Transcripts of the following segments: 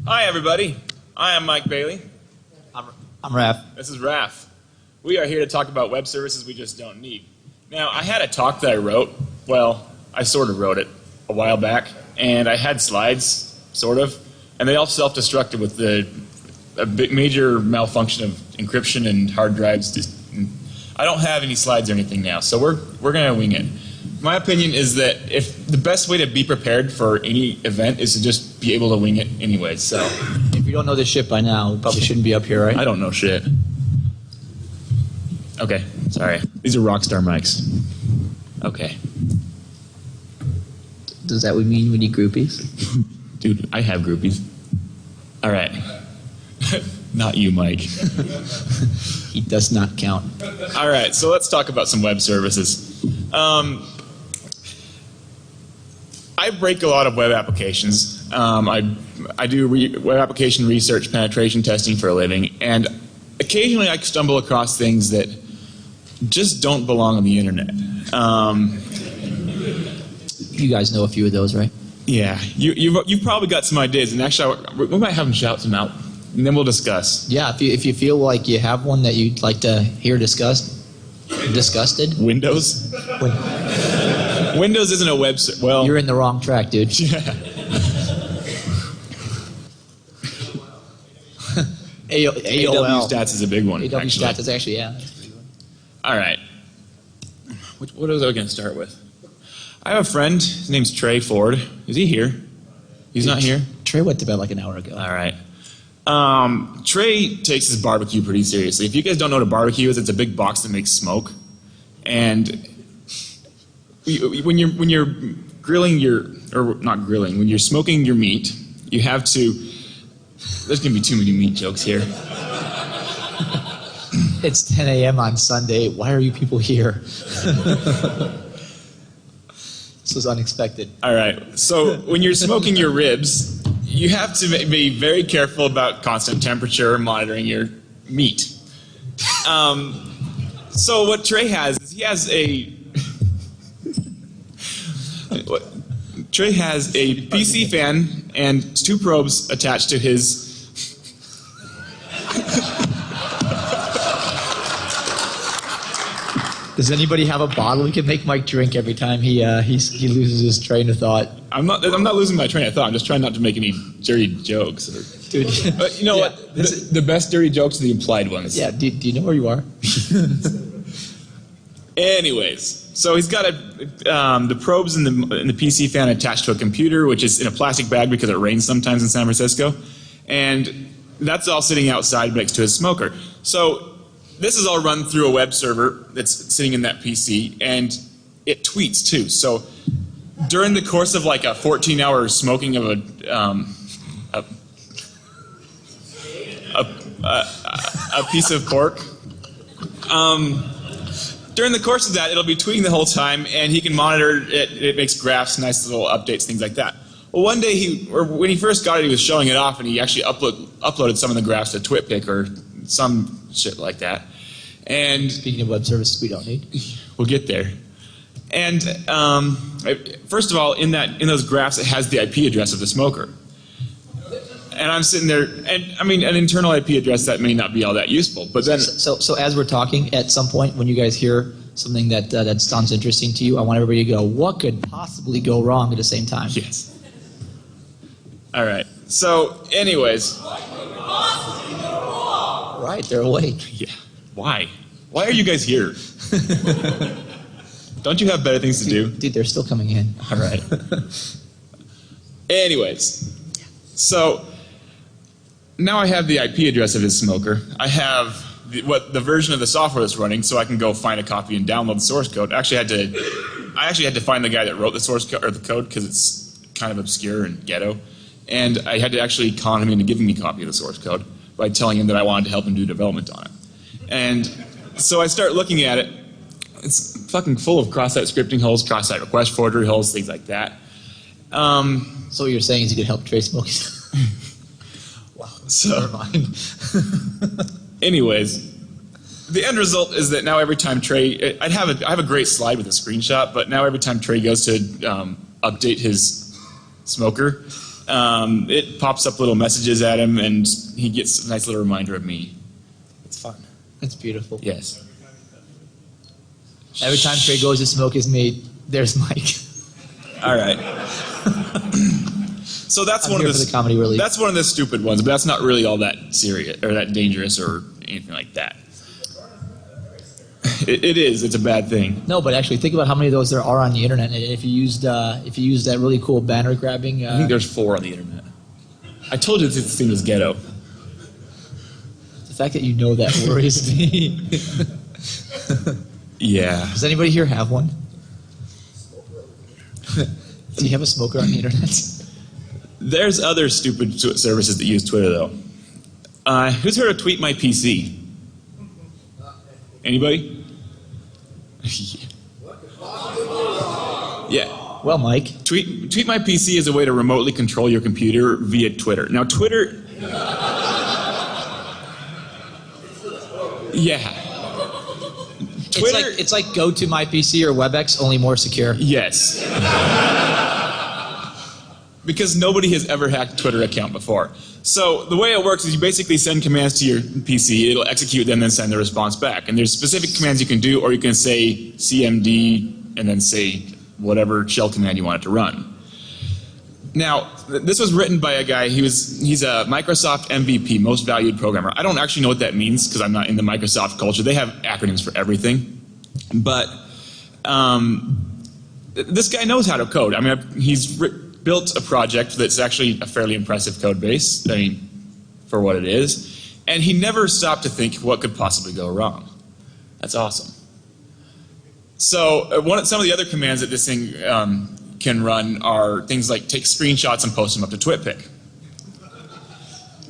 Hi, everybody. I am Mike Bailey. I'm Raph. This is Raph. We are here to talk about web services we just don't need. Now, I had a talk that I wrote. Well, I sort of wrote it a while back, and I had slides, sort of, and they all self-destructed with a big major malfunction of encryption and hard drives. I don't have any slides or anything now, so we're going to wing it. My opinion is that if the best way to be prepared for any event is to just be able to wing it anyway. So if you don't know this shit by now, we probably shouldn't be up here, right? I don't know shit. Okay, sorry. These are Rockstar mics. Okay. Does that mean we need groupies? Dude, I have groupies. All right. Not you, Mike. He does not count. All right, so let's talk about some web services. I break a lot of web applications. I do web application research, penetration testing for a living, and occasionally I stumble across things that just don't belong on the internet. You guys know a few of those, right? Yeah, you've probably got some ideas, and actually we might have them shout them out, and then we'll discuss. Yeah, if you feel like you have one that you'd like to hear discussed. Windows? Windows isn't a web service. Well, you're in the wrong track, dude. Yeah. AW stats is a big one. AW stats is actually, yeah. All right. What was I going to start with? I have a friend. His name's Trey Ford. Is he here? He's not here? Trey went to bed like an hour ago. All right. Trey takes his barbecue pretty seriously. If you guys don't know what a barbecue is, it's a big box that makes smoke. And when you're grilling when you're smoking your meat, you have to. There's going to be too many meat jokes here. It's 10 a.m. on Sunday. Why are you people here? This was unexpected. All right. So when you're smoking your ribs, you have to be very careful about constant temperature monitoring your meat. So what Trey has is Trey has a PC fan and 2 probes attached to his. Does anybody have a bottle we can make Mike drink every time he loses his train of thought? I'm not losing my train of thought. I'm just trying not to make any dirty jokes. Dude, but you know what? The best dirty jokes are the implied ones. Yeah. Do you know where you are? Anyways, so he's got the probes in the PC fan attached to a computer, which is in a plastic bag because it rains sometimes in San Francisco, and that's all sitting outside next to his smoker. So this is all run through a web server that's sitting in that PC, and it tweets too. So during the course of like a 14-hour smoking of a piece of pork, during the course of that, it'll be tweeting the whole time, and he can monitor it. It makes graphs, nice little updates, things like that. Well, one day when he first got it, he was showing it off, and he actually uploaded some of the graphs to TwitPic or some shit like that. And speaking of web services we don't need, we'll get there. And first of all, in those graphs, it has the IP address of the smoker. And I'm sitting there, and I mean, an internal IP address that may not be all that useful, but then. So as we're talking, at some point when you guys hear something that sounds interesting to you, I want everybody to go, what could possibly go wrong at the same time? Yes. All right. So, anyways. Right, they're awake. Yeah. Why? Why are you guys here? Don't you have better things to do? Dude, they're still coming in. All right. Anyways, so now I have the IP address of his smoker. I have the version of the software that's running, so I can go find a copy and download the source code. I actually had to find the guy that wrote the source code or the code because it's kind of obscure and ghetto, and I had to actually con him into giving me a copy of the source code by telling him that I wanted to help him do development on it. And so I start looking at it. It's fucking full of cross-site scripting holes, cross-site request forgery holes, things like that. So what you're saying is you could help Trey smoke. Wow. So, never mind. Anyways, the end result is that now every time Trey, I have a great slide with a screenshot, but now every time Trey goes to update his smoker, it pops up little messages at him, and he gets a nice little reminder of me. It's fun. That's beautiful. Yes. Every time Trey goes to smoke his meat, there's Mike. All right. So that's I'm one of here for the comedy relief. That's one of the stupid ones, but that's not really all that serious or that dangerous or anything like that. It is. It's a bad thing. No, but actually, think about how many of those there are on the internet. And if you used that really cool banner grabbing, I think there's 4 on the internet. I told you this thing was ghetto. the fact that you know that worries me. Yeah. Does anybody here have one? Do you have a smoker on the internet? There's other stupid services that use Twitter, though. Who's heard of Tweet My PC? Anybody? Yeah. Well, Mike. Tweet My PC is a way to remotely control your computer via Twitter. Now, Twitter... Yeah. Twitter... It's like Go to My PC or WebEx, only more secure. Yes. Because nobody has ever hacked a Twitter account before. So the way it works is you basically send commands to your PC, it'll execute them, then send the response back. And there's specific commands you can do, or you can say CMD and then say whatever shell command you want it to run. Now, this was written by a guy, he's a Microsoft MVP, Most Valued Programmer. I don't actually know what that means because I'm not in the Microsoft culture. They have acronyms for everything. But this guy knows how to code. I mean, he's built a project that's actually a fairly impressive code base, I mean, for what it is. And he never stopped to think what could possibly go wrong. That's awesome. So some of the other commands that this thing can run are things like take screenshots and post them up to TwitPic.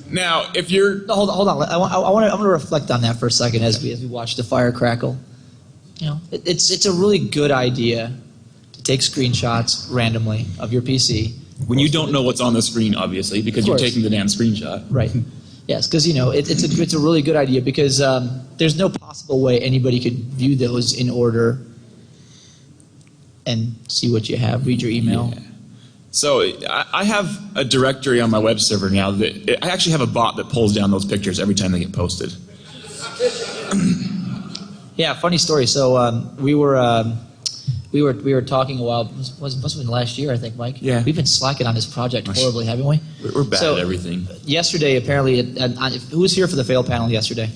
Now, if you're... No, hold on. I want to reflect on that for a second as we watch the fire crackle. You know, it's a really good idea to take screenshots randomly of your PC. When you don't know what's on the screen, obviously, because you're taking the damn screenshot. Right. Yes, because you know it's a really good idea because there's no possible way anybody could view those in order and see what you have, read your email. Yeah. So I have a directory on my web server now that I actually have a bot that pulls down those pictures every time they get posted. Yeah, funny story. So we were talking a while. Must have been last year, I think, Mike. Yeah. We've been slacking on this project horribly, haven't we? We're bad at everything. Yesterday, apparently, who was here for the fail panel yesterday?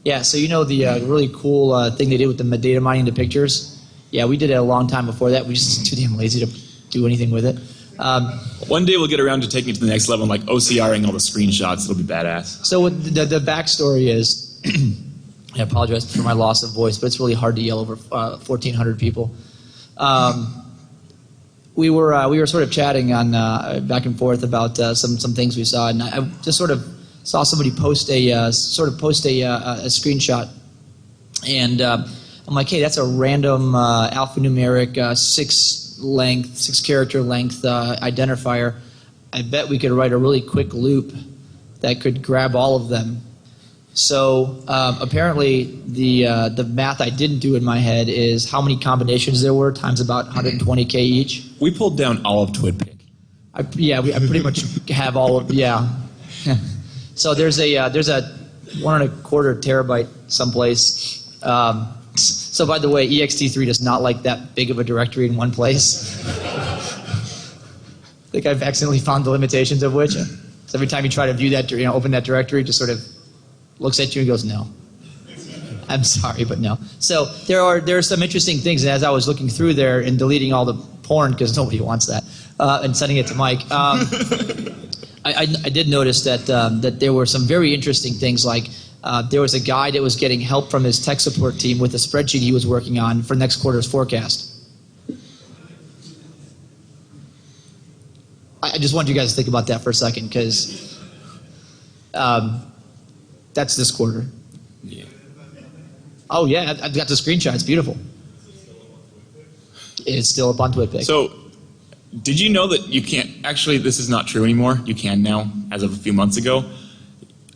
Yeah. So you know the really cool thing they did with the data mining the pictures. Yeah, we did it a long time before that. We just too damn lazy to do anything with it. One day we'll get around to taking it to the next level and like OCRing all the screenshots. It'll be badass. So the backstory is, I apologize for my loss of voice, but it's really hard to yell over 1,400 people. We were sort of chatting on back and forth about some things we saw, and I just sort of saw somebody post a screenshot, and I'm like, hey, that's a random alphanumeric 6-character length identifier. I bet we could write a really quick loop that could grab all of them. So apparently the math I didn't do in my head is how many combinations there were times about 120K each. We pulled down all of TwitPic. I pretty much have all of So there's a 1.25 terabyte someplace. So by the way, ext3 does not like that big of a directory in one place. I think I've accidentally found the limitations of which. So every time you try to view that, open that directory, it just sort of looks at you and goes, no. I'm sorry, but no. So there are some interesting things, and as I was looking through there and deleting all the porn, because nobody wants that, and sending it to Mike, I did notice that there were some very interesting things, like there was a guy that was getting help from his tech support team with a spreadsheet he was working on for next quarter's forecast. I just want you guys to think about that for a second, because that's this quarter. Yeah. Oh yeah, I've got the screenshot. It's beautiful. It's still up on TwitPic. So, did you know that you can't, actually this is not true anymore, you can now, as of a few months ago.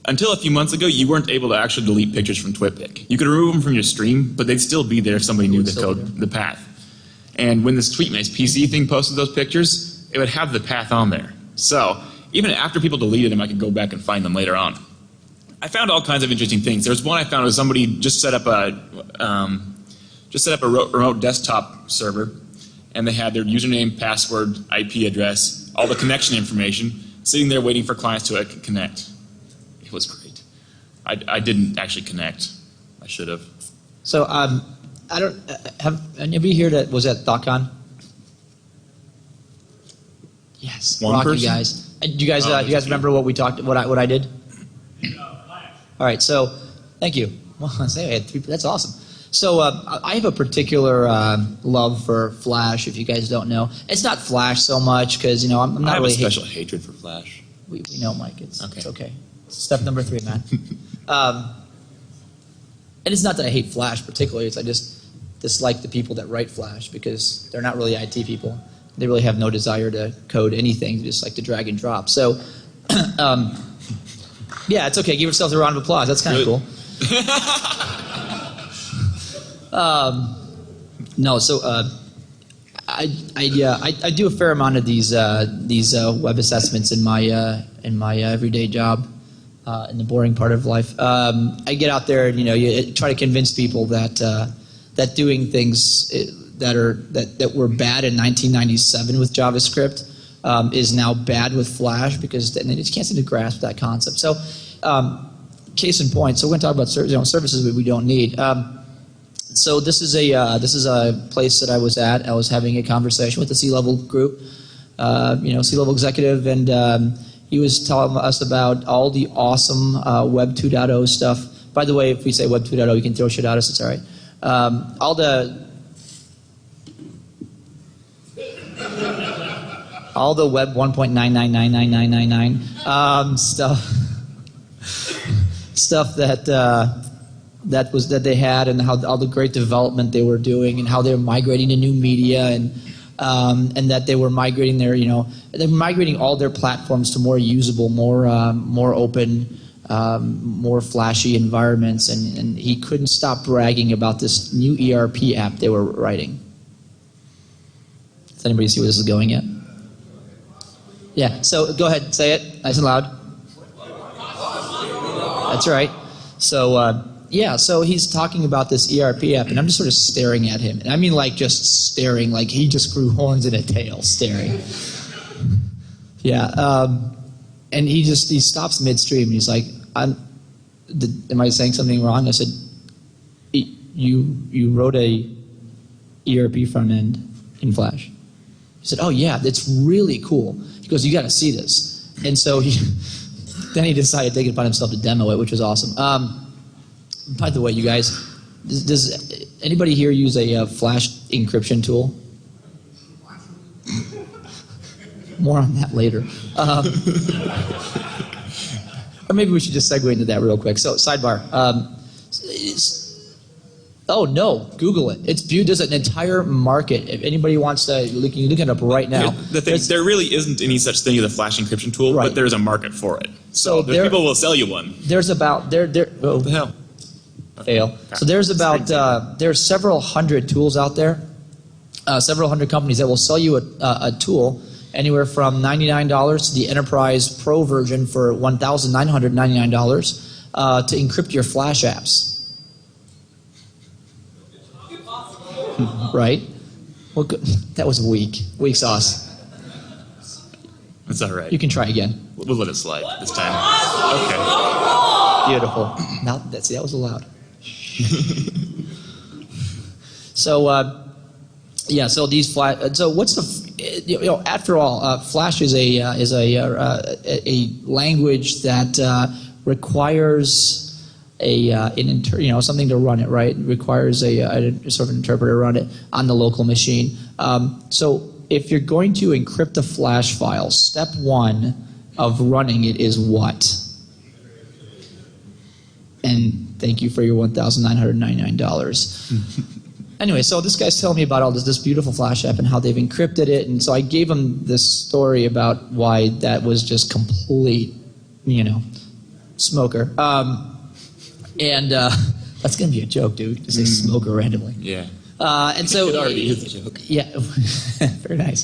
Until a few months ago, you weren't able to actually delete pictures from TwitPic. You could remove them from your stream, but they'd still be there if somebody knew the code, the path. And when this TweetMace PC thing posted those pictures, it would have the path on there. So even after people deleted them, I could go back and find them later on. I found all kinds of interesting things. There's one I found was somebody just set up a remote desktop server, and they had their username, password, IP address, all the connection information, sitting there waiting for clients to connect. It was great. I didn't actually connect. I should have. So I don't have anybody here that was at ThoughtCon? Yes, One rocky person? guys. And do you guys remember what we talked? What I did? All right. So thank you. Well, I say I had 3. That's awesome. So I have a particular love for Flash. If you guys don't know, it's not Flash so much because I'm not I have really a special hatred for Flash. We know, Mike. It's Okay. okay. Step number 3, man. And it's not that I hate Flash particularly. It's I just dislike the people that write Flash because they're not really IT people. They really have no desire to code anything. They just like to drag and drop. So, yeah, it's okay. Give yourselves a round of applause. That's kind of cool. No, so I do a fair amount of these web assessments in my everyday job. In the boring part of life, I get out there and you try to convince people that doing things that were bad in 1997 with JavaScript is now bad with Flash because they just can't seem to grasp that concept. So, case in point. So we're going to talk about services we don't need. So this is a place that I was at. I was having a conversation with the C-level group, C-level executive, and he was telling us about all the awesome Web 2.0 stuff. By the way, if we say Web 2.0, you can throw shit at us. It's all right. All the Web 1.9999999 stuff that they had, and how all the great development they were doing, and how they were migrating to new media, and that they were migrating they're migrating all their platforms to more usable, more open, more flashy environments, and he couldn't stop bragging about this new ERP app they were writing. Does anybody see where this is going yet? Yeah, so go ahead, say it nice and loud. That's right. So so he's talking about this ERP app, and I'm just sort of staring at him. And I mean just staring, like he just grew horns and a tail staring. Yeah, and he stops midstream, and he's like, am I saying something wrong? I said, you wrote a ERP front end in Flash. He said, oh yeah, that's really cool. He goes, you got to see this. And so then he decided to take it upon himself to demo it, which was awesome. By the way, you guys, does anybody here use a Flash encryption tool? More on that later. Or maybe we should just segue into that real quick. So, sidebar. Oh no, Google it. There's an entire market. If anybody wants to, you can look it up right now. There really isn't any such thing as a Flash encryption tool, right. But there's a market for it. So people will sell you one. There's about what the hell? Fail. So there's several hundred tools out there, several hundred companies that will sell you a tool anywhere from $99 to the Enterprise Pro version for $1,999 to encrypt your Flash apps. Right? Well, good. That was weak sauce. That's all right. You can try again. We'll let it slide this time. Okay. Beautiful. Now that was allowed. So so these Flash. So what's the? After all, Flash is a language that requires something to run it. Right, it requires a sort of interpreter to run it on the local machine. So if you're going to encrypt a Flash file, step 1 of running it is what? And thank you for your $1,999. Anyway, so this guy's telling me about all this beautiful Flash app and how they've encrypted it, and so I gave him this story about why that was just complete, smoker. And that's going to be a joke, dude, to say smoker randomly. Yeah. And so it already is a joke. Yeah, very nice.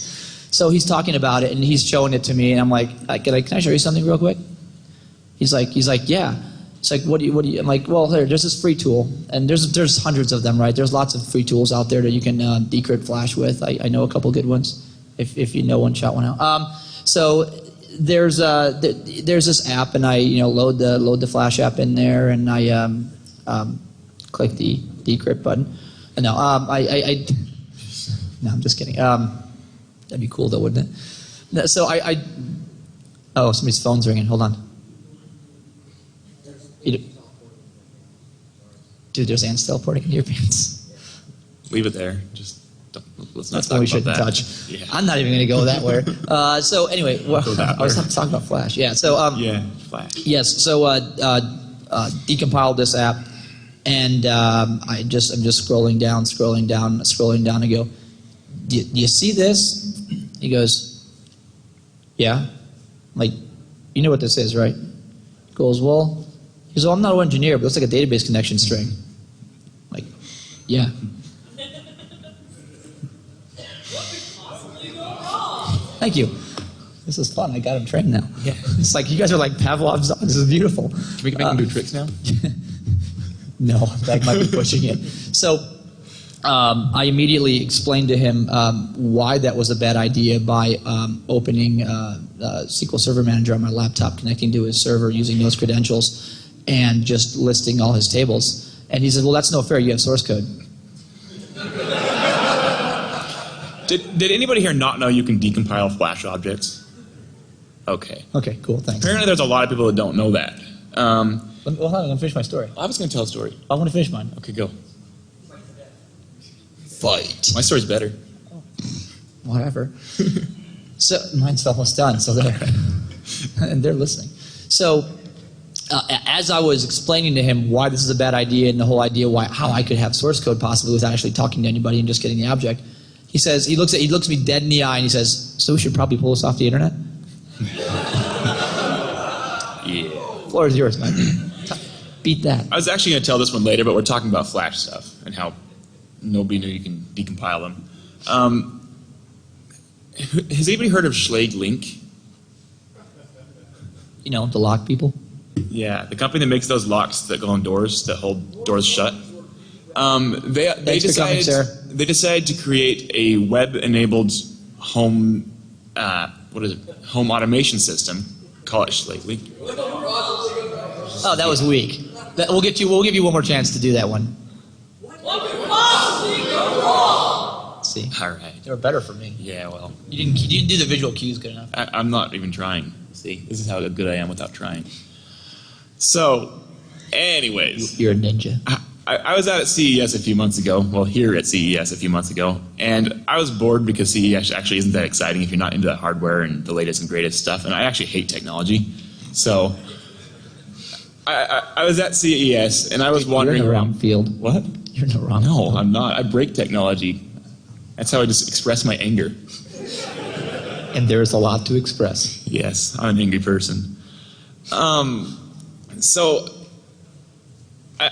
So he's talking about it and he's showing it to me, and I'm like, can I show you something real quick? He's like, yeah. It's like, what do you? I'm like, well, there's this free tool, and there's hundreds of them, right? There's lots of free tools out there that you can decrypt Flash with. I know a couple good ones. If you know one, shout one out. So there's this app, and I load the Flash app in there, and I click the decrypt button. No, no, I'm just kidding. That'd be cool though, wouldn't it? So oh, somebody's phone's ringing. Hold on. Dude, there's ants teleporting into your pants. Leave it there. Just let's not That's talk one we about shouldn't that. touch. Yeah. I'm not even going to go that way. So anyway, that I was way. talking about Flash. Yeah. So Yeah, Flash. yes. So decompiled this app, and I'm just scrolling down, and go, do you see this? He goes, yeah. I'm like, you know what this is, right? He goes, well. He goes, well, I'm not an engineer, but it looks like a database connection string. I'm like, yeah. Thank you. This is fun. I got him trained now. Yeah. It's like you guys are like Pavlov's dogs. This is beautiful. Can we make him do tricks now? No, that might be pushing it. So I immediately explained to him why that was a bad idea by opening SQL Server Manager on my laptop, connecting to his server using those credentials, and just listing all his tables. And he said, well, that's no fair. You have source code. Did anybody here not know you can decompile Flash objects? Okay. Okay, cool, thanks. Apparently there's a lot of people that don't know that. Well, hold on, I'm going to finish my story. I was going to tell a story. I want to finish mine. Okay, go. Fight. My story's better. Whatever. So mine's almost done, so there. And they're listening. So as I was explaining to him why this is a bad idea and the whole idea how I could have source code possibly without actually talking to anybody and just getting the object, he says, he looks me dead in the eye and he says, so we should probably pull this off the internet? Yeah. Floor is yours, man. Beat that. I was actually going to tell this one later, but we're talking about Flash stuff and how nobody knew you can decompile them. Has anybody heard of Schlage Link? You know, the lock people. Yeah, the company that makes those locks that go on doors that hold doors shut. They Thanks for coming, Sarah. decided to create a web-enabled home home automation system. Call it Schlage Link. Oh, that was weak. We'll give you one more chance to do that one. See, All right. they were better for me. Yeah, well, You didn't do the visual cues good enough. I'm not even trying. See, this is how good I am without trying. So, anyways, You're a ninja. I was out at CES a few months ago, well, here at CES a few months ago, and I was bored because CES actually isn't that exciting if you're not into the hardware and the latest and greatest stuff, and I actually hate technology. So, I was at CES, and I was wandering You're in the wrong around. field. What? You're in the wrong No, field. I'm not. I break technology. That's how I just express my anger. And there's a lot to express. Yes, I'm an angry person. So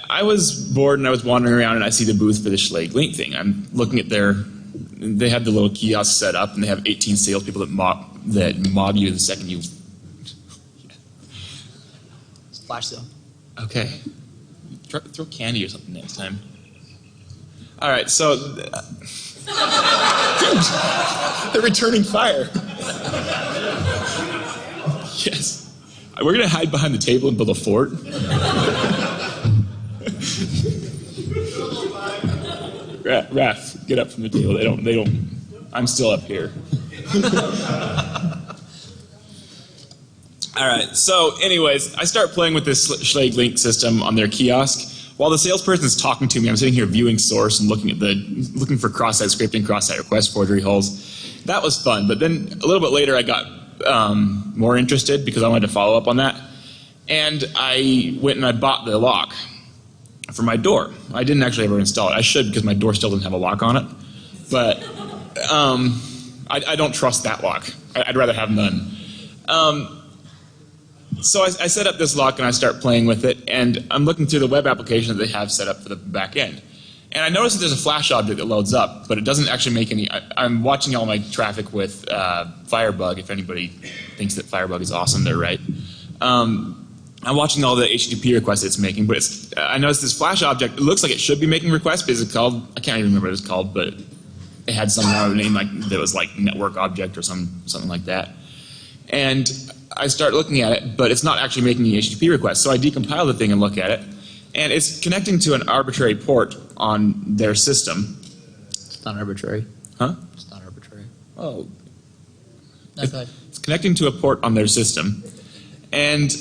I was bored and I was wandering around and I see the booth for the Schlage Link thing. I'm looking at they have the little kiosk set up and they have 18 salespeople that mob you the second you. Flash though. Okay. Throw candy or something next time. All right, so. Dude, they're returning fire. Yes. We're going to hide behind the table and build a fort. Raph, get up from the table. They don't. I'm still up here. All right. So, anyways, I start playing with this Schlage Link system on their kiosk. While the salesperson is talking to me, I'm sitting here viewing source and looking for cross-site scripting, cross-site request forgery holes. That was fun. But then a little bit later, I got more interested because I wanted to follow up on that. And I went and I bought the lock for my door. I didn't actually ever install it. I should because my door still doesn't have a lock on it. But I don't trust that lock. I'd rather have none. So I set up this lock and I start playing with it, and I'm looking through the web application that they have set up for the back end. And I noticed that there's a Flash object that loads up, but it doesn't actually make any. I'm watching all my traffic with Firebug. If anybody thinks that Firebug is awesome, they're right. I'm watching all the HTTP requests it's making, but I noticed this Flash object, it looks like it should be making requests, but it's called, I can't even remember what it's called, but it had some kind of name like that was like network object or something like that. And I start looking at it, but it's not actually making any HTTP requests. So I decompile the thing and look at it, and it's connecting to an arbitrary port on their system. It's not arbitrary. Huh? It's not arbitrary. Oh. No, go ahead. It's connecting to a port on their system, and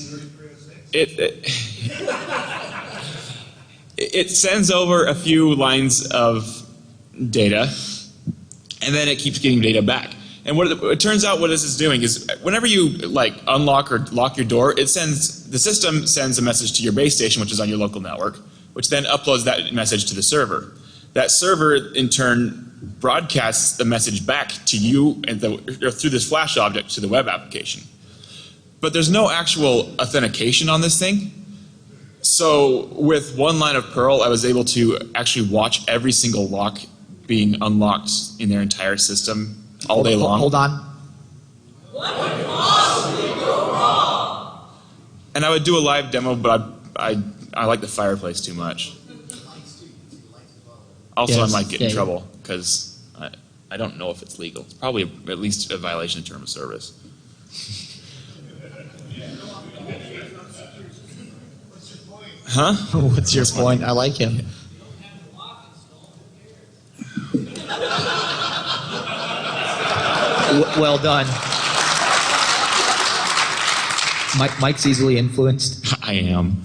it sends over a few lines of data, and then it keeps getting data back. And it turns out what this is doing is whenever you like unlock or lock your door, the system sends a message to your base station, which is on your local network, which then uploads that message to the server. That server in turn broadcasts the message back to you or through this Flash object to the web application. But there's no actual authentication on this thing. So with one line of Perl, I was able to actually watch every single lock being unlocked in their entire system all day long. Hold on. What could possibly go wrong? And I would do a live demo, but I like the fireplace too much. Also, Yes. I might get in Yeah, trouble because I don't know if it's legal. It's probably at least a violation of term of service. Huh? What's your point? I like him. Well done. Mike's easily influenced. I am.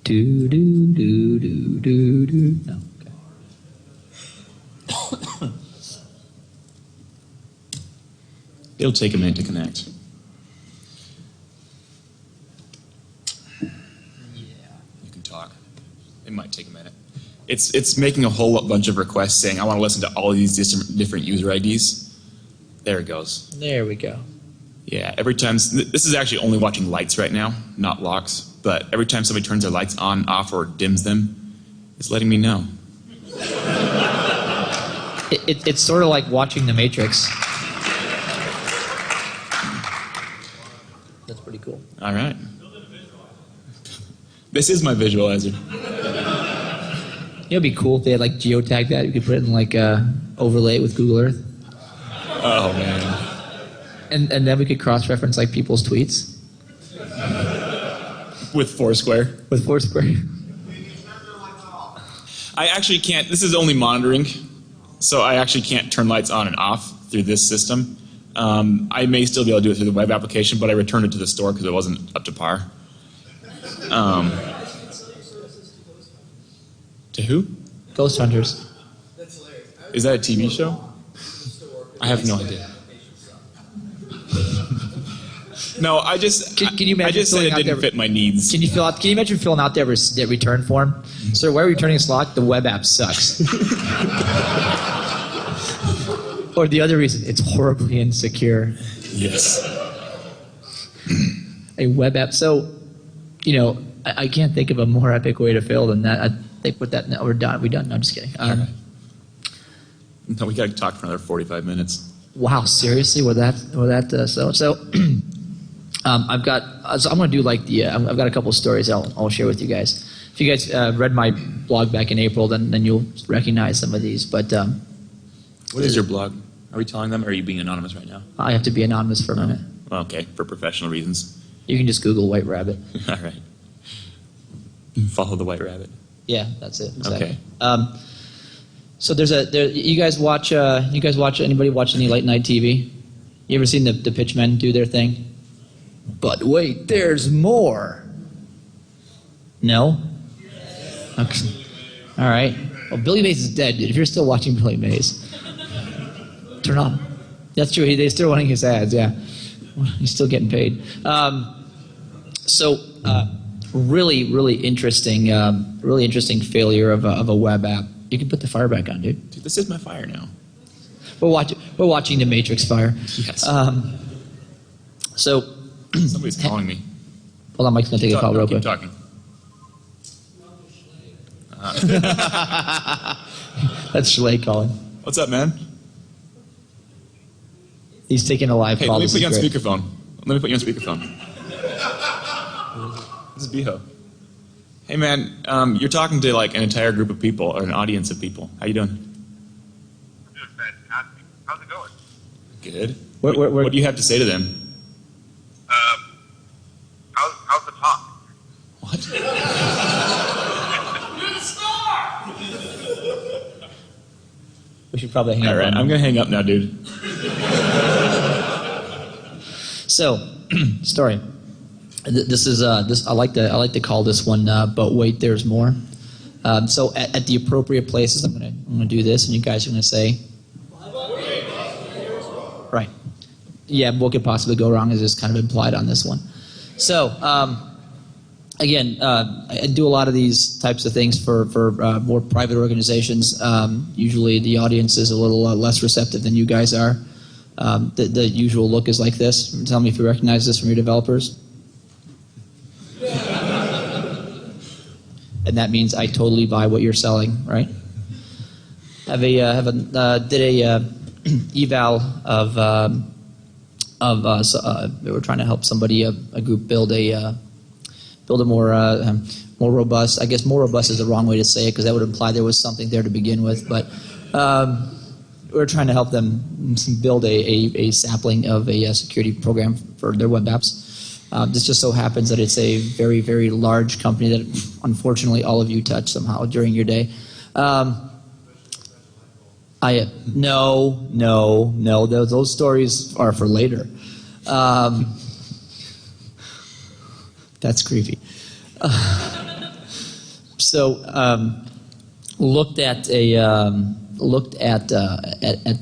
Do do do do do do. No. Okay. It'll take a minute to connect. You can talk. It might take a minute. It's making a whole bunch of requests saying, I want to listen to all of these different user IDs. There it goes. There we go. Yeah, every time, this is actually only watching lights right now, not locks, but every time somebody turns their lights on, off, or dims them, it's letting me know. It's sort of like watching The Matrix. That's pretty cool. All right. This is my visualizer. You know, it'd be cool if they had like geotag that. You could put it in like overlay it with Google Earth, Oh, man. and then we could cross-reference like people's tweets With Foursquare. with Foursquare. I actually can't, this is only monitoring, so I actually can't turn lights on and off through this system. I may still be able to do it through the web application, but I returned it to the store because it wasn't up to par. To who? Ghost Hunters. Is that a TV show? I have no idea. No, I just Can you imagine I just said filling it out didn't their- fit my needs. Can you imagine filling out their return form? Sir, why are we returning this lock? The web app sucks. Or the other reason, it's horribly insecure. Yes. A web app. So, you know, I can't think of a more epic way to fail than that. They put that. No, we're done. We done. No, I'm just kidding. No, we got to talk for another 45 minutes. Wow, seriously? With that? I've got. So I'm going to do like the. I've got a couple of stories I'll share with you guys. If you guys read my blog back in April, then you'll recognize some of these. But What is your blog? Are we telling them, or are you being anonymous right now? I have to be anonymous for a minute. Well, okay, for professional reasons. You can just Google White Rabbit. All right. Follow the white rabbit. Yeah, that's it. Exactly. Okay. So you guys watch anybody watch any late night TV? You ever seen the pitchmen do their thing? But wait, there's more. No? Okay. All right. Well, Billy Mays is dead, dude. If you're still watching Billy Mays, turn on. That's true. They're still running his ads, yeah. He's still getting paid. Really interesting failure of a web app. You can put the fire back on, dude. Dude, this is my fire now. We're watching The Matrix fire. Yes. So Somebody's calling me. Hold on, Mike's going to take a call real Keep quick. talking. That's Schley calling. What's up, man? He's taking a live Hey, call. let me This put you on is great. speakerphone. Let me put you on speakerphone. This is Biho. Hey, man, you're talking to like an entire group of people or an audience of people. How you doing? I'm doing fantastic. How's it going? Good. Where- What do you have to say to them? How's the talk? What? You're the star! We should probably hang All up. right, on I'm him. gonna hang up now, dude. So, story. This is this. I like to call this one. But wait, there's more. So at the appropriate places, I'm gonna do this, and you guys are gonna say, right. Yeah, what could possibly go wrong is just kind of implied on this one. So again, I do a lot of these types of things for more private organizations. Usually, the audience is a little less receptive than you guys are. The usual look is like this. Tell me if you recognize this from your developers. And that means I totally buy what you're selling, right? Did a eval we were trying to help somebody, a group build a more robust. I guess more robust is the wrong way to say it because that would imply there was something there to begin with. But we were trying to help them build a sapling of a security program for their web apps. This just so happens that it's a very, very large company that unfortunately all of you touch somehow during your day. No. Those stories are for later. That's creepy. Looked at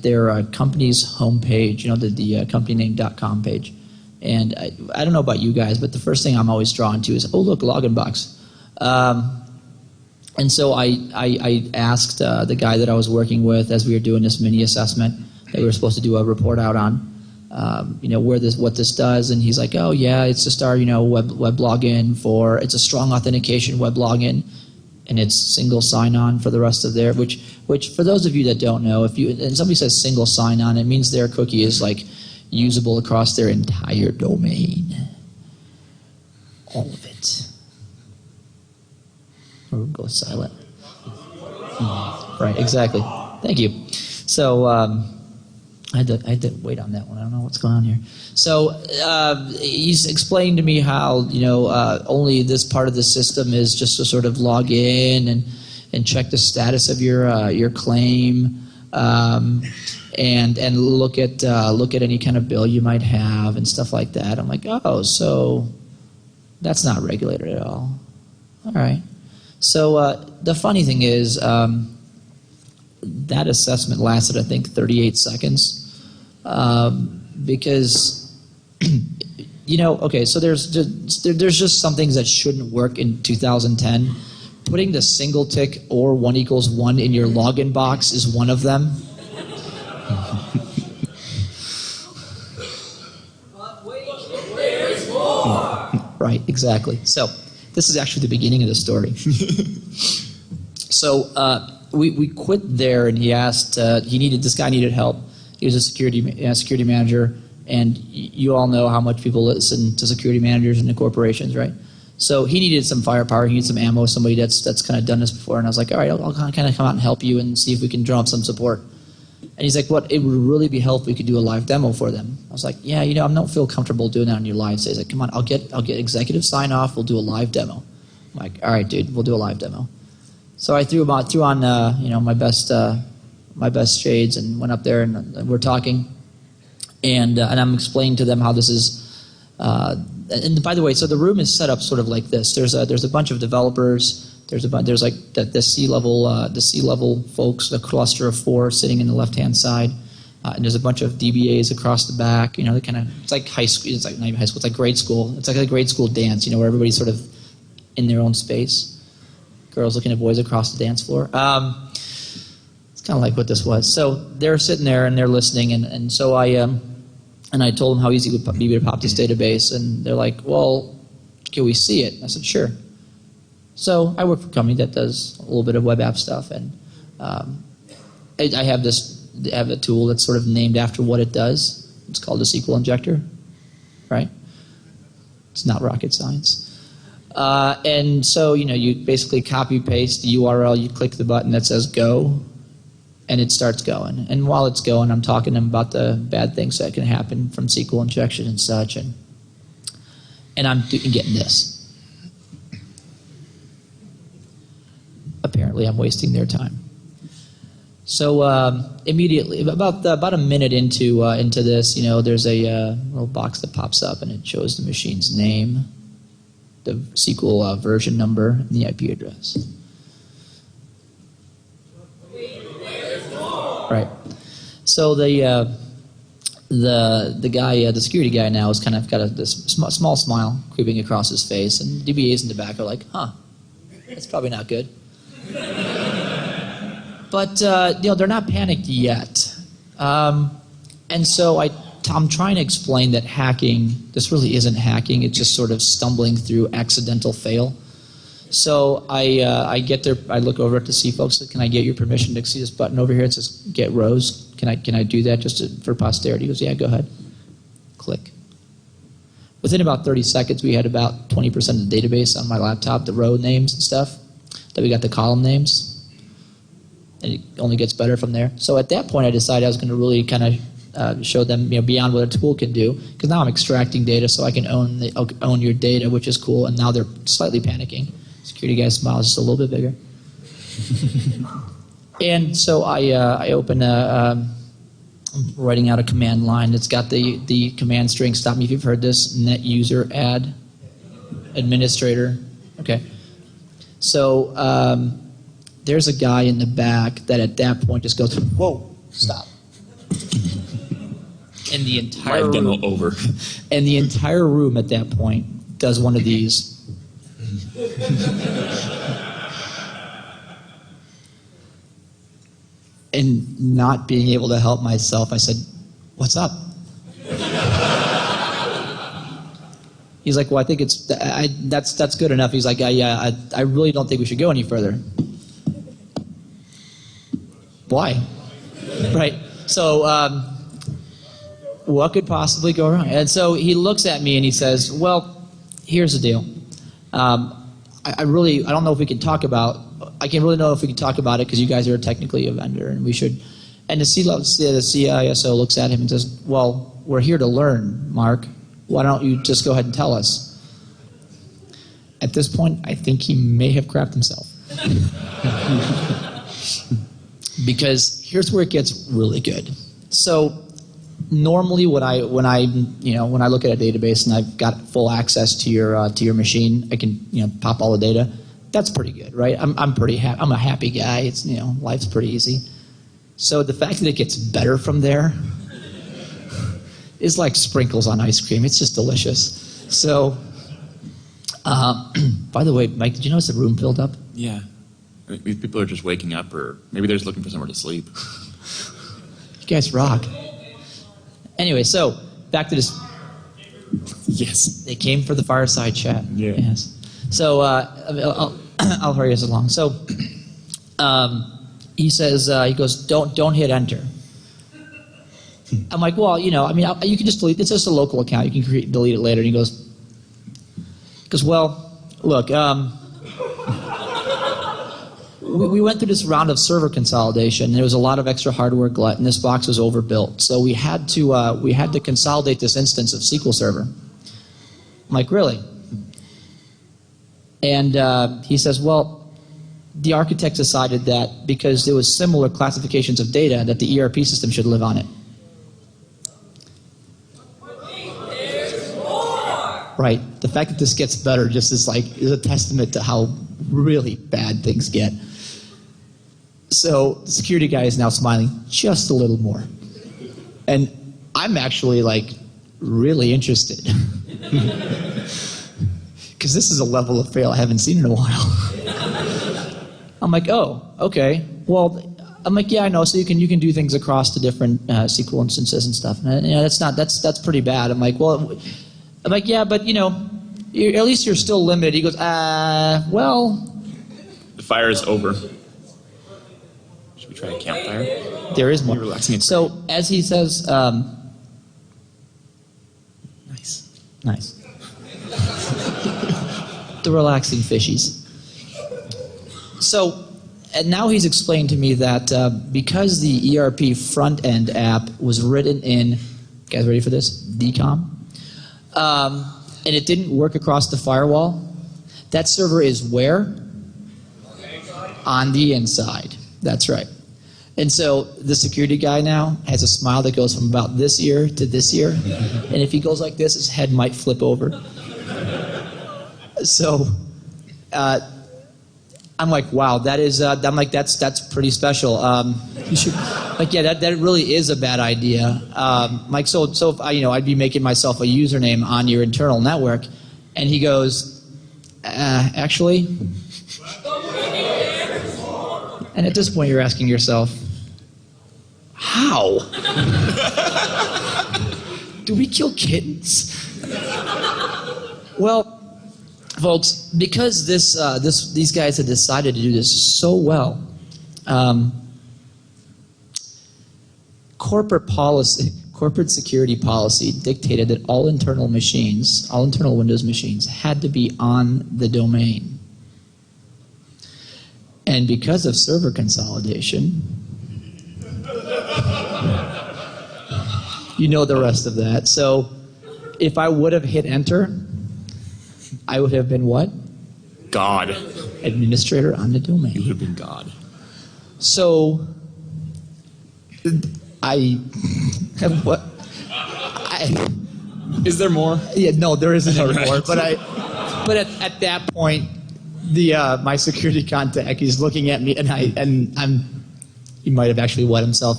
their company's homepage. You know, the company name .com page. And I don't know about you guys, but the first thing I'm always drawn to is, oh, look, login box. And so I asked the guy that I was working with as we were doing this mini assessment that we were supposed to do a report out on, what this does. And he's like, oh, yeah, it's just our, web login it's a strong authentication web login. And it's single sign-on for the rest of their, which for those of you that don't know, and somebody says single sign-on, it means their cookie is like usable across their entire domain. All of it. Or go silent. Right, exactly. Thank you. So I had to wait on that one. I don't know what's going on here. So he's explained to me how only this part of the system is just to sort of log in and check the status of your claim. And look at any kind of bill you might have and stuff like that. I'm like, oh, so that's not regulated at all. All right. So the funny thing is that assessment lasted, I think, 38 seconds because okay. So there's just some things that shouldn't work in 2010. Putting the single tick or 1 = 1 in your login box is one of them. But wait, there's more! Right, exactly. So this is actually the beginning of the story. So we quit there, and he asked. This guy needed help. He was a security manager, and you all know how much people listen to security managers and the corporations, right? So he needed some firepower. He needed some ammo. Somebody that's kind of done this before. And I was like, all right, I'll kind of come out and help you and see if we can drum up some support. And he's like, what? It would really be helpful if we could do a live demo for them. I was like, yeah, I don't feel comfortable doing that on your live. So he's like, come on, I'll get executive sign off. We'll do a live demo. I'm like, all right, dude, we'll do a live demo. So I threw on my best shades and went up there and we're talking, and I'm explaining to them how this is. And by the way, so the room is set up sort of like this. There's a bunch of developers. There's like the C-level folks, the cluster of 4 sitting in the left-hand side, and there's a bunch of DBAs across the back. It's like high school. It's like not even high school. It's like grade school. It's like a grade school dance. Where everybody's sort of in their own space. Girls looking at boys across the dance floor. It's kind of like what this was. So they're sitting there and they're listening, and so I And I told them how easy it would be to pop this database, and they're like, well, can we see it? I said, sure. So I work for a company that does a little bit of web app stuff, and I have a tool that's sort of named after what it does. It's called a SQL injector, right? It's not rocket science. And so, you basically copy paste the URL, you click the button that says go, and it starts going. And while it's going, I'm talking to them about the bad things that can happen from SQL injection and such, and I'm getting this. Apparently, I'm wasting their time. So immediately, about a minute into this, there's a little box that pops up, and it shows the machine's name, the SQL version number, and the IP address. Right. So the guy, the security guy now, has kind of got this small smile creeping across his face, and DBAs in the back are like, "Huh, that's probably not good." But they're not panicked yet, and so I'm trying to explain that hacking, this really isn't hacking. It's just sort of stumbling through accidental fail. So I get there. I look over to see folks. Can I get your permission to see this button over here? It says "Get rows." Can I do that just for posterity? He goes, "Yeah, go ahead." Click. Within about 30 seconds, we had about 20% of the database on my laptop, the row names and stuff. Then we got the column names, and it only gets better from there. So at that point, I decided I was going to really kind of show them, beyond what a tool can do, because now I'm extracting data, so I can own your data, which is cool. And now they're slightly panicking. Security guy smiles just a little bit bigger. And so I open I'm writing out a command line. It's got the command string. Stop me if you've heard this. Net user add administrator. Okay. So there's a guy in the back that at that point just goes, "Whoa, stop." And the entire Live demo over. And the entire room at that point does one of these. And not being able to help myself, I said, "What's up?" He's like, "Well, I think that's good enough." He's like, I really don't think we should go any further." Why? Right. So what could possibly go wrong? And so he looks at me and he says, "Well, here's the deal. I don't know if we can talk about. I can't really know if we can talk about it because you guys are technically a vendor, and we should." And the CISO looks at him and says, "Well, we're here to learn, Mark. Why don't you just go ahead and tell us?" At this point, I think he may have crapped himself. Because here's where it gets really good. So normally when I look at a database and I've got full access to your machine, I can pop all the data. That's pretty good, right? I'm pretty happy. I'm a happy guy. It's life's pretty easy. So the fact that it gets better from there is like sprinkles on ice cream. It's just delicious. So, by the way, Mike, did you notice the room filled up? Yeah. Maybe people are just waking up, or maybe they're just looking for somewhere to sleep. You guys rock. Anyway, so back to this. Yes. They came for the fireside chat. Yeah. Yes. So I'll hurry us along. So he says, he goes, don't hit enter. I'm like, well, you can just delete. It's just a local account. You can delete it later. And he goes, well, look, we went through this round of server consolidation. There was a lot of extra hardware glut, and this box was overbuilt. So we had to consolidate this instance of SQL Server. I'm like, really? And he says, well, the architect decided that because there was similar classifications of data, that the ERP system should live on it. Right. The fact that this gets better just is a testament to how really bad things get. So the security guy is now smiling just a little more. And I'm actually really interested. Because this is a level of fail I haven't seen in a while. I'm like, oh, okay. Well, I'm like, yeah, I know. So you can do things across the different SQL instances and stuff. And that's pretty bad. I'm like, yeah, but at least you're still limited. He goes, well. The fire is over. Should we try a campfire? There is more. You're relaxing it. So as he says, nice. The relaxing fishies. So, and now he's explained to me that because the ERP front end app was written in, guys ready for this? Defcon, and it didn't work across the firewall. That server is where? On the inside. That's right. And so the security guy now has a smile that goes from about this ear to this ear. And if he goes like this, his head might flip over. So I'm like, wow, that is, I'm like, that's pretty special. You should, like, yeah, that really is a bad idea. Like, so if I'd be making myself a username on your internal network. And he goes, actually. And at this point, you're asking yourself, how? Do we kill kittens? Well, folks, because these guys had decided to do this so well, corporate security policy dictated that all internal Windows machines had to be on the domain. And because of server consolidation, you know the rest of that. So if I would have hit enter, I would have been what? God. Administrator on the domain. You would have been God. So I have what? Is there more? Yeah, no, there isn't anymore. Right. But at that point, my security contact, he's looking at me, he might have actually wet himself.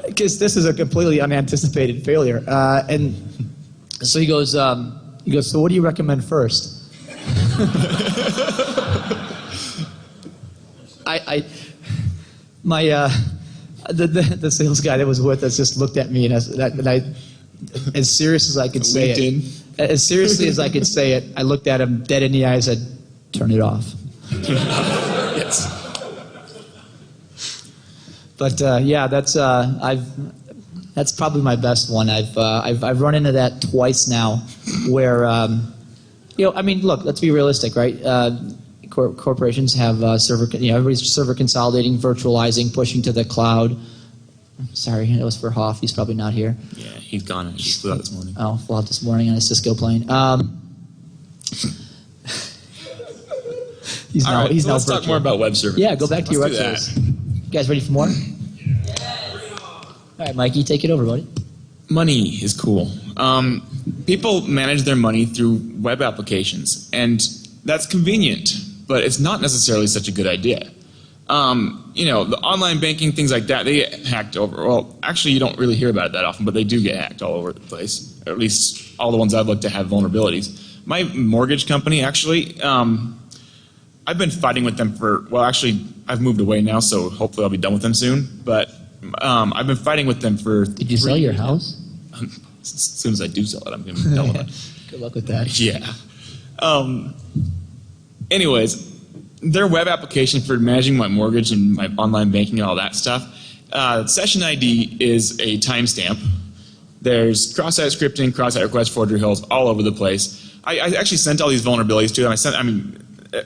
Because this is a completely unanticipated failure. And so he goes, so what do you recommend first? The sales guy that was with us just looked at me, and I as serious as I could say it, as seriously as I could say it, I looked at him dead in the eye and said, "Turn it off." Yes. But yeah, that's probably my best one. I've run into that twice now, where I mean, look, let's be realistic, right? Corporations have everybody's server consolidating, virtualizing, pushing to the cloud. Sorry, it was for Hoff. He's probably not here. Yeah, he's gone. He flew out this morning. Oh, flew out this morning on a Cisco plane. He's now let's virtual. talk more about web services. Yeah, go back to your web Let's do service. You guys ready for more? All right, Mikey, take it over, buddy. Money is cool. People manage their money through web applications, and that's convenient, but it's not necessarily such a good idea. The online banking, things like that, they get hacked over. Well, actually, you don't really hear about it that often, but they do get hacked all over the place. Or at least all the ones I've looked at have vulnerabilities. My mortgage company, actually, I've been fighting with them I've moved away now, so hopefully I'll be done with them soon. But I've been fighting with them for. Did you sell your house? As soon as I do sell it, I'm going to be done with it. Good luck with that. Yeah. Anyways, their web application for managing my mortgage and my online banking and all that stuff, session ID is a timestamp. There's cross-site scripting, cross-site request forgery holes all over the place. I actually sent all these vulnerabilities to them.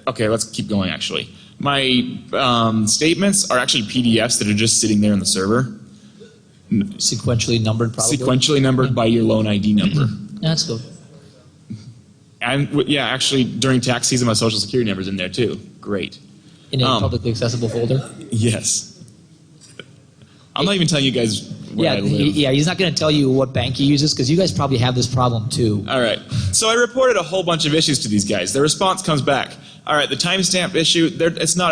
Okay, let's keep going, actually. My statements are actually PDFs that are just sitting there in the server. Sequentially numbered, probably? Sequentially numbered by your loan ID number. That's good. And yeah, actually, during tax season, my social security number's in there too. Great. In a publicly accessible folder? Yes. I'm not even telling you guys where I live. He's not going to tell you what bank he uses, because you guys probably have this problem too. All right. So I reported a whole bunch of issues to these guys. Their response comes back. All right, the timestamp issue, it's not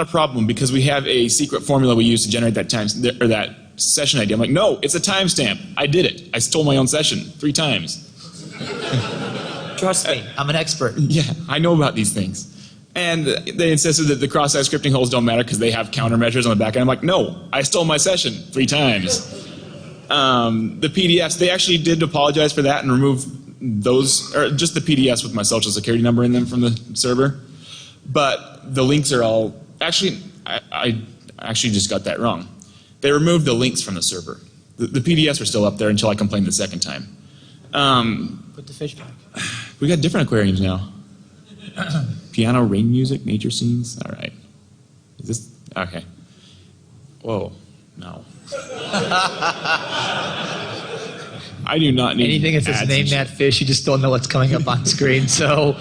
a problem because we have a secret formula we use to generate that that session ID. I'm like, no, it's a timestamp. I did it. I stole my own session 3 times. Trust me, I'm an expert. Yeah, I know about these things. And they insisted that the cross-site scripting holes don't matter because they have countermeasures on the back end. I'm like, no, I stole my session 3 times. The PDFs, they actually did apologize for that and remove those, or just the PDFs with my social security number in them from the server. But the links are all, actually, I actually just got that wrong. They removed the links from the server. The PDFs are still up there until I complained the second time. Put the fish back. We got different aquariums now. Piano, rain music, nature scenes. All right. Is this okay? Whoa, no. I do not need Anything that says ads name and that fish, you just don't know what's coming up on screen. So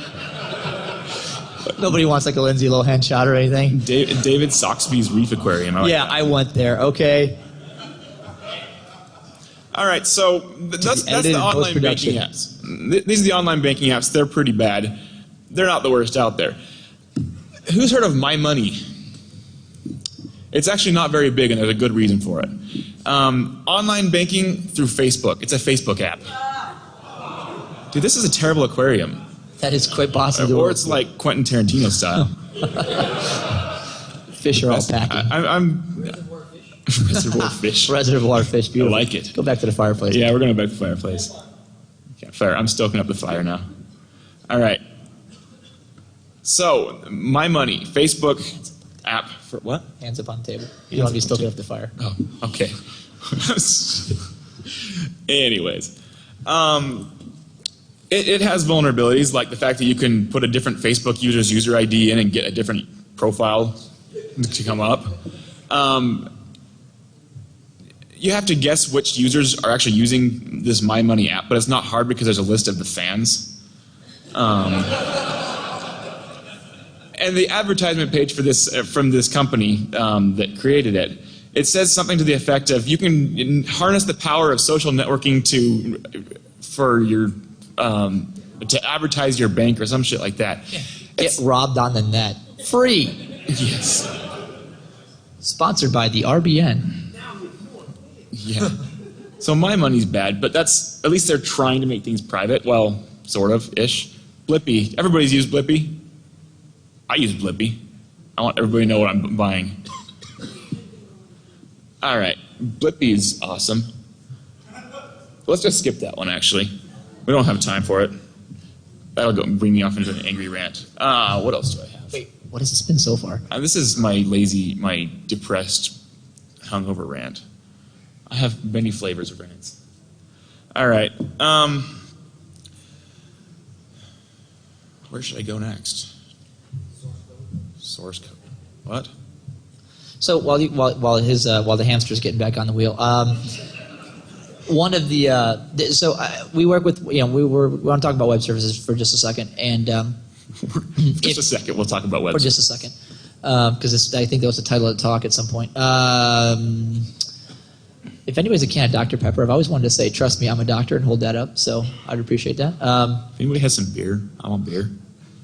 nobody wants like a Lindsay Lohan shot or anything. David Soxby's Reef Aquarium. Yeah, I went there. Okay. All right, so that's edited the in online post-production. banking apps. These are the online banking apps. They're pretty bad. They're not the worst out there. Who's heard of My Money? It's actually not very big, and there's a good reason for it. Online banking through Facebook. It's a Facebook app. Dude, this is a terrible aquarium. That is quite possible. Or it's like Quentin Tarantino style. Fish are all packing. I'm reservoir fish. Reservoir fish, I beautiful. like it. Go back to the fireplace. Yeah, we're going back to the fireplace. Okay, fire. I'm stoking up the fire now. All right. So, My Money, Facebook app for what? Hands up on the table. You don't want to be stoking up the fire. Oh, okay. Anyways, it has vulnerabilities like the fact that you can put a different Facebook user's user ID in and get a different profile to come up. You have to guess which users are actually using this My Money app, but it's not hard because there's a list of the fans. And the advertisement page for this from this company that created it, it says something to the effect of you can harness the power of social networking to advertise your bank or some shit like that. Get robbed on the net. Free. Yes. Sponsored by the RBN. Yeah. So My Money's bad, but that's at least they're trying to make things private. Well, sort of ish. Blippy. Everybody's used Blippy. I use Blippy. I want everybody to know what I'm buying. All right. Blippy's awesome. Let's just skip that one, actually. We don't have time for it. That'll bring me off into an angry rant. What else do I have? Wait, what has this been so far? This is my depressed, hungover rant. I have many flavors of rants. All right. Where should I go next? Source code. What? So while the hamster's getting back on the wheel, one of the we work with we want to talk about web services for just a second, and Just a second. We'll talk about web. for just a second, because I think that was the title of the talk at some point. If anybody's a can of Dr. Pepper, I've always wanted to say, "Trust me, I'm a doctor," and hold that up. So I'd appreciate that. If anybody has some beer, I want beer.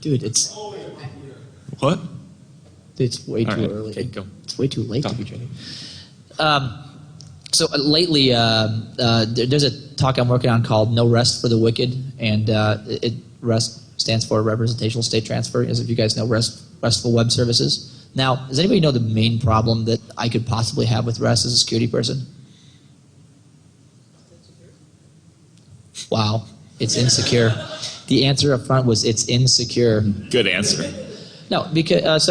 Dude, it's What? way All too right. early. Okay, go. It's way too late Talk. to be drinking. So lately, there's a talk I'm working on called "No Rest for the Wicked," and REST stands for Representational State Transfer, as if you guys know RESTful Web Services. Now, does anybody know the main problem that I could possibly have with REST as a security person? Wow, it's insecure. The answer up front was it's insecure. Good answer. No, because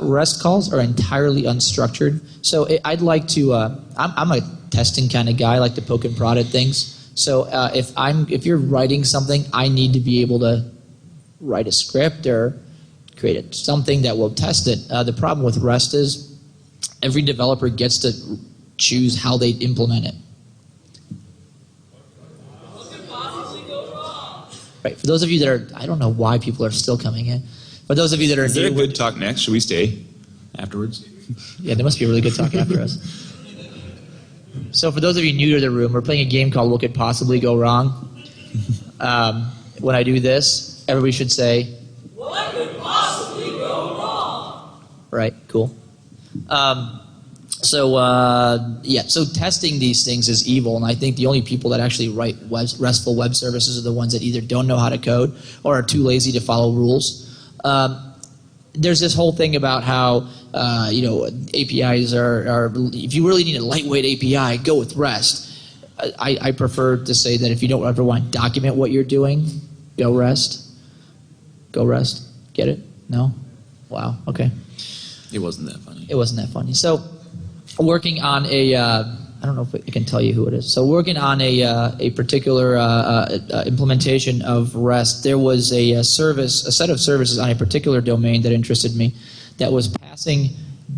REST calls are entirely unstructured. So I'd like to. I'm a testing kind of guy. I like to poke and prod at things. So if you're writing something, I need to be able to write a script or create something that will test it. The problem with REST is every developer gets to choose how they implement it. What could possibly go wrong? Right. For those of you that are, I don't know why people are still coming in. For those of you that are Is there a new, good talk next? Should we stay afterwards? yeah, there must be a really good talk after us. So for those of you new to the room, we're playing a game called What Could Possibly Go Wrong. When I do this, everybody should say, What could possibly go wrong? right, cool. So testing these things is evil, and I think the only people that actually write RESTful web services are the ones that either don't know how to code or are too lazy to follow rules. there's this whole thing about how APIs are if you really need a lightweight API, go with REST. I prefer to say that if you don't ever want to document what you're doing, go REST. Go REST. Get it? No? Wow. Okay. It wasn't that funny. It wasn't that funny. So, working on I don't know if I can tell you who it is. So, working on a particular implementation of REST, there was a set of services on a particular domain that interested me, that was passing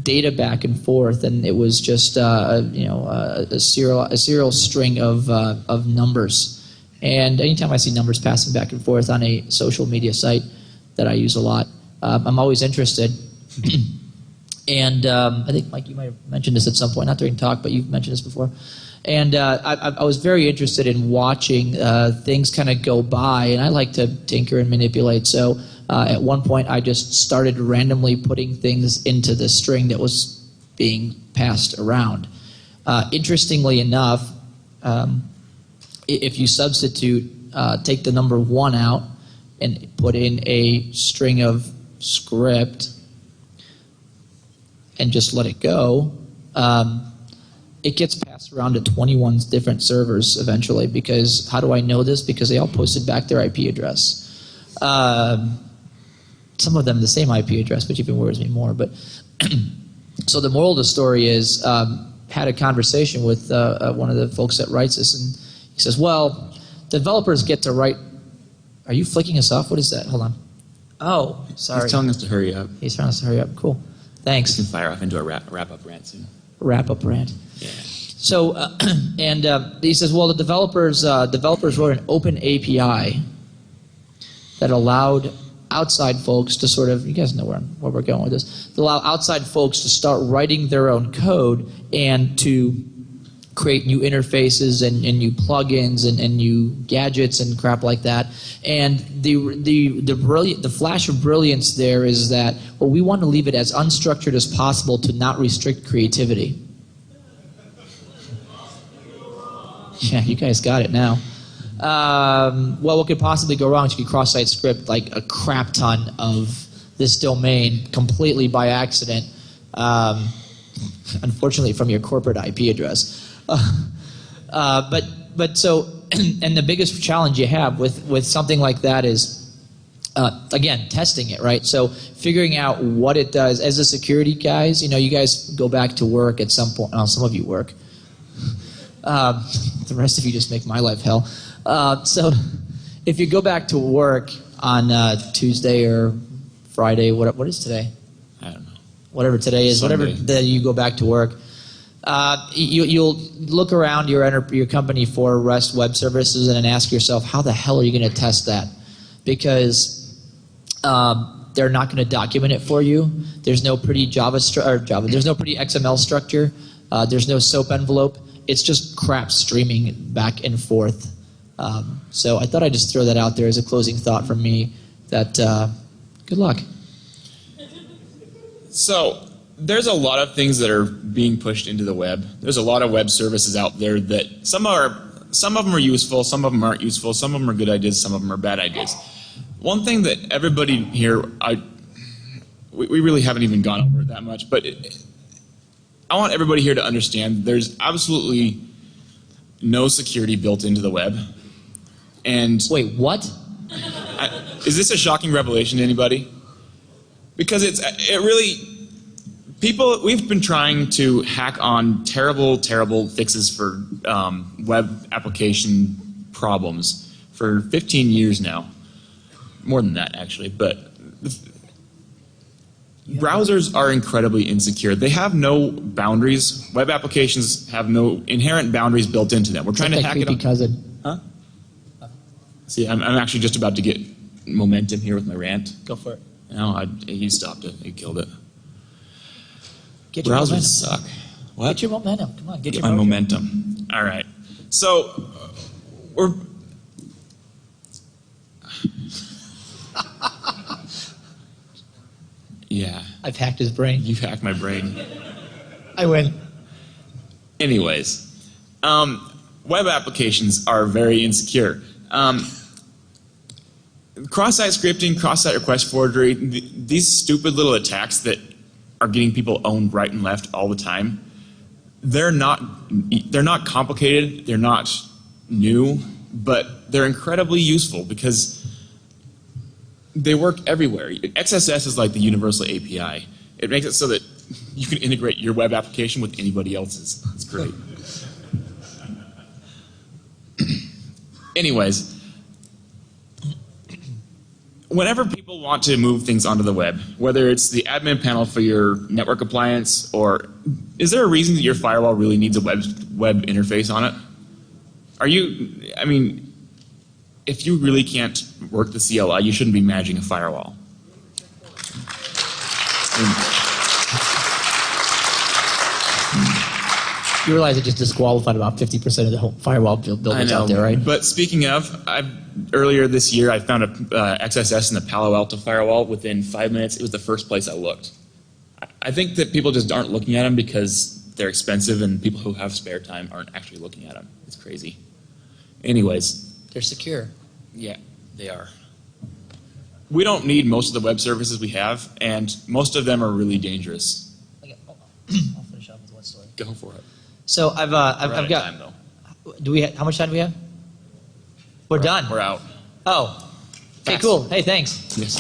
data back and forth, and it was just a serial string of numbers. And anytime I see numbers passing back and forth on a social media site that I use a lot, I'm always interested. And I think, Mike, you might have mentioned this at some point, not during talk, but you've mentioned this before. And I was very interested in watching things kind of go by, and I like to tinker and manipulate. So at one point, I just started randomly putting things into the string that was being passed around. Interestingly enough, if you substitute, take the number 1 out and put in a string of script and just let it go, it gets passed around to 21 different servers eventually. Because how do I know this? Because they all posted back their IP address. Some of them the same IP address, which even worries me more. But so the moral of the story is, had a conversation with one of the folks that writes this, and he says, well, developers get to write. Are you flicking us off? What is that? Hold on. Oh, sorry. He's telling us to hurry up. He's telling us to hurry up. Cool. Thanks. We can fire off into a wrap-up rant soon. Wrap-up rant. Yeah. So, he says, well, the developers wrote an open API that allowed outside folks to sort of, you guys know where we're going with this, to allow outside folks to start writing their own code and to create new interfaces and new plugins and new gadgets and crap like that. And the flash of brilliance there is that, well, we want to leave it as unstructured as possible to not restrict creativity. Yeah, you guys got it now. Well, what could possibly go wrong is if you cross-site script like a crap ton of this domain completely by accident, unfortunately from your corporate IP address. But so, and the biggest challenge you have with something like that is, again, testing it, right? So figuring out what it does. As a security guys, you guys go back to work at some point. Well, some of you work. The rest of you just make my life hell. So if you go back to work on Tuesday or Friday, what is today? I don't know. Whatever today is, Sunday. whatever day you go back to work, you'll look around your company for REST web services and then ask yourself, how the hell are you going to test that? Because they're not going to document it for you. There's no pretty There's no pretty XML structure. There's no SOAP envelope. It's just crap streaming back and forth. So I thought I'd just throw that out there as a closing thought from me. That good luck. So there's a lot of things that are being pushed into the web. There's a lot of web services out there that some of them are useful, some of them aren't useful, some of them are good ideas, some of them are bad ideas. One thing that everybody here, we really haven't even gone over it that much, but I want everybody here to understand there's absolutely no security built into the web. And Wait, what? is this a shocking revelation to anybody? Because we've been trying to hack on terrible fixes for web application problems for 15 years now. More than that, actually. But browsers are incredibly insecure. They have no boundaries. Web applications have no inherent boundaries built into them. We're trying to hack it on. Cousin. Huh? See, I'm actually just about to get momentum here with my rant. Go for it. No, he stopped it. He killed it. Get your Browsers momentum. suck. What? Get your momentum. Come on, get your my mojo. momentum. All right. So we're. Yeah. I've hacked his brain. You've hacked my brain. I win. Anyways, web applications are very insecure. Cross-site scripting, cross-site request forgery, these stupid little attacks that are getting people owned right and left all the time, they're not complicated, they're not new, but they're incredibly useful because they work everywhere. XSS is like the universal API. It makes it so that you can integrate your web application with anybody else's. It's great. Anyways, whenever people want to move things onto the web, whether it's the admin panel for your network appliance, or is there a reason that your firewall really needs a web interface on it? I mean, if you really can't work the CLI, you shouldn't be managing a firewall. You realize it just disqualified about 50% of the whole firewall builders out there, right? But speaking of, earlier this year I found a XSS in the Palo Alto firewall. Within 5 minutes, it was the first place I looked. I think that people just aren't looking at them because they're expensive, and people who have spare time aren't actually looking at them. It's crazy. Anyways. They're secure. Yeah, they are. We don't need most of the web services we have, and most of them are really dangerous. Okay, I'll finish up with one story. Go for it. So I've We're out of got. time, though. Do we? How much time do we have? We're done. We're out. Oh. Okay, Fast. cool. Hey, thanks. Yes.